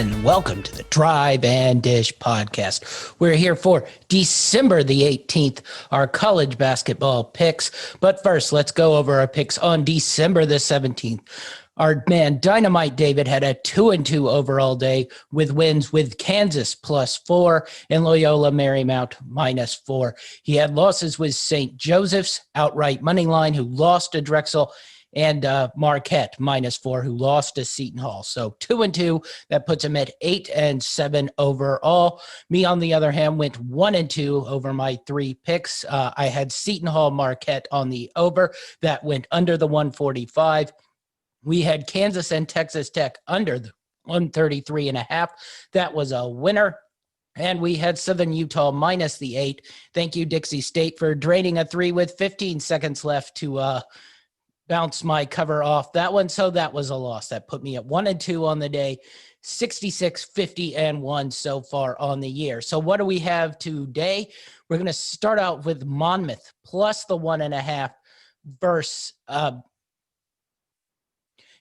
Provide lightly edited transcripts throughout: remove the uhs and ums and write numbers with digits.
and welcome to the Drive and Dish podcast. We're here for December the 18th, our college basketball picks. But first, let's go over our picks on December the 17th. Our man Dynamite David had a 2-2 overall day with wins with Kansas +4 and Loyola Marymount -4. He had losses with St. Joseph's outright money line, who lost to Drexel, and Marquette -4, who lost to Seton Hall. So 2-2, that puts him at 8-7 overall. Me, on the other hand, went 1-2 over my three picks. I had Seton Hall Marquette on the over. That went under the 145. We had Kansas and Texas Tech under the 133.5. That was a winner. And we had Southern Utah minus the 8. Thank you, Dixie State, for draining a 3 with 15 seconds left to bounce my cover off that one. So that was a loss. That put me at 1-2 on the day, 66, 50, and 1 so far on the year. So what do we have today? We're going to start out with Monmouth plus the 1.5 versus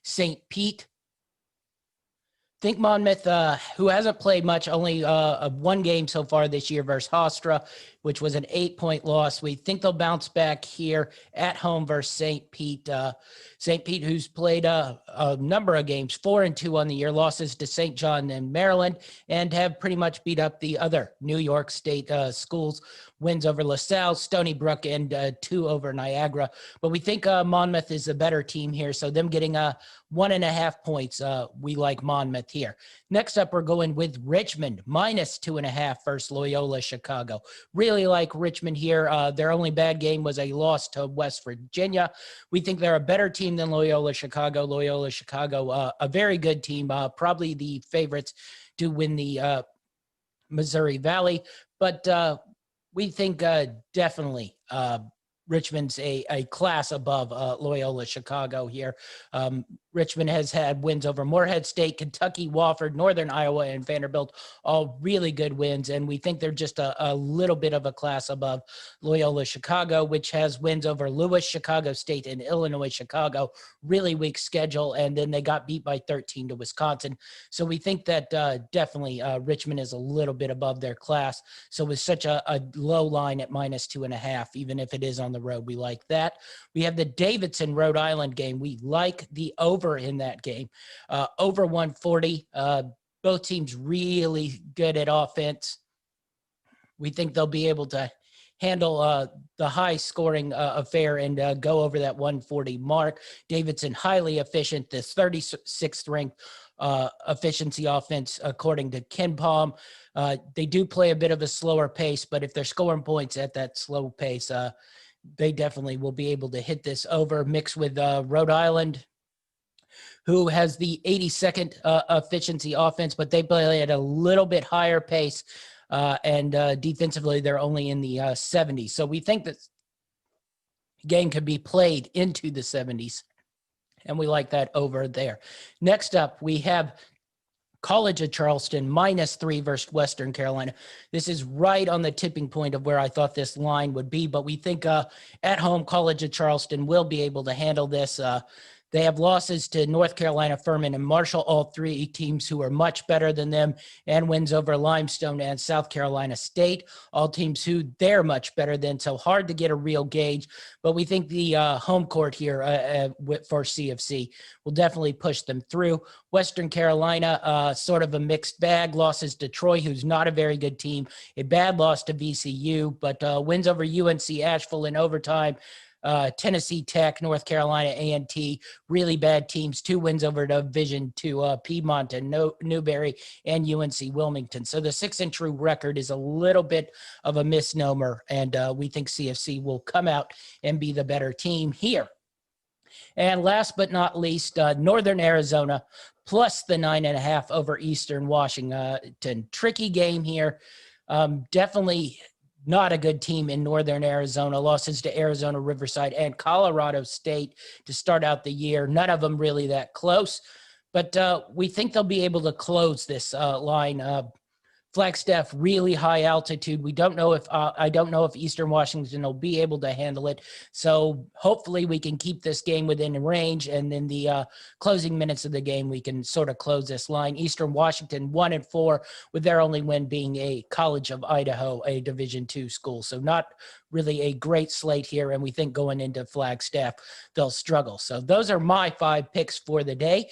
St. Pete. Think Monmouth, who hasn't played much, only one game so far this year versus Hofstra, which was an 8-point loss. We think they'll bounce back here at home versus St. Pete. St. Pete, who's played a number of games, 4-2 on the year, losses to St. John and Maryland, and have pretty much beat up the other New York State schools. Wins over LaSalle, Stony Brook, and 2 over Niagara. But we think Monmouth is a better team here, so them getting 1.5 points, we like Monmouth here. Next up, we're going with Richmond, minus 2.5 versus Loyola Chicago. Really like Richmond here. Their only bad game was a loss to West Virginia. We think they're a better team than Loyola Chicago. Loyola Chicago, a very good team, probably the favorites to win the Missouri Valley. But we think definitely Richmond's a class above Loyola Chicago here. Richmond has had wins over Morehead State, Kentucky, Wofford, Northern Iowa, and Vanderbilt, all really good wins. And we think they're just a little bit of a class above Loyola Chicago, which has wins over Lewis, Chicago State, and Illinois Chicago. Really weak schedule. And then they got beat by 13 to Wisconsin. So we think that definitely Richmond is a little bit above their class. So with such a low line at minus 2.5, even if it is on the road, we like that. We have the Davidson Rhode Island game. We like the over in that game, over 140. Both teams really good at offense. We think they'll be able to handle the high scoring affair and go over that 140 mark. Davidson highly efficient, the 36th ranked efficiency offense according to KenPom. They do play a bit of a slower pace, but if they're scoring points at that slow pace, they definitely will be able to hit this over. Mixed with Rhode Island, who has the 82nd efficiency offense, but they play at a little bit higher pace, and defensively they're only in the 70s. So we think that game could be played into the 70s, and we like that over there. Next up, we have College of Charleston -3 versus Western Carolina. This is right on the tipping point of where I thought this line would be, but we think at home College of Charleston will be able to handle this. They have losses to North Carolina, Furman, and Marshall, all three teams who are much better than them, and wins over Limestone and South Carolina State, all teams who they're much better than, so hard to get a real gauge. But we think the home court here for CFC will definitely push them through. Western Carolina, sort of a mixed bag, losses to Troy, who's not a very good team, a bad loss to VCU, but wins over UNC Asheville in overtime. Tennessee Tech, North Carolina A&T, really bad teams. 2 wins over Division II, Piedmont and Newberry, and UNC Wilmington. So the 6-and-true record is a little bit of a misnomer, and we think CFC will come out and be the better team here. And last but not least, Northern Arizona plus the 9.5 over Eastern Washington. Tricky game here. Definitely not a good team in Northern Arizona. Losses to Arizona, Riverside, and Colorado State to start out the year. None of them really that close. But we think they'll be able to close this line Flagstaff, really high altitude. We don't know if I don't know if Eastern Washington will be able to handle it. So hopefully we can keep this game within range, and in the closing minutes of the game, we can sort of close this line. Eastern Washington 1-4, with their only win being a College of Idaho, a Division II school. So not really a great slate here, and we think going into Flagstaff, they'll struggle. So those are my 5 picks for the day.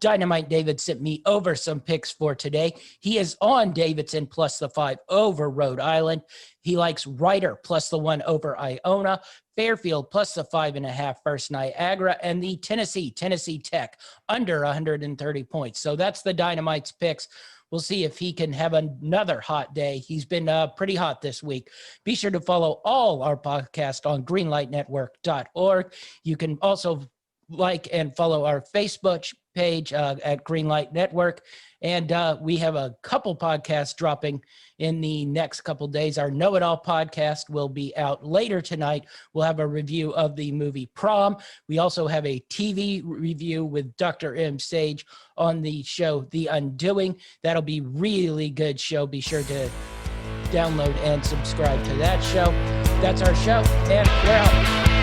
Dynamite David sent me over some picks for today. He is on Davidson plus the 5 over Rhode Island. He likes Rider plus the 1 over Iona, Fairfield plus the 5.5 versus Niagara, and the Tennessee Tech under 130 points. So that's the Dynamite's picks. We'll see if he can have another hot day. He's been pretty hot this week. Be sure to follow all our podcasts on greenlightnetwork.org. You can also like and follow our Facebook page at Greenlight Network. And we have a couple podcasts dropping in the next couple days. Our Know It All podcast will be out later tonight. We'll have a review of the movie Prom. We also have a TV review with Dr. M. Sage on the show The Undoing. That'll be really good show. Be sure to download and subscribe to that show. That's our show, and we're out.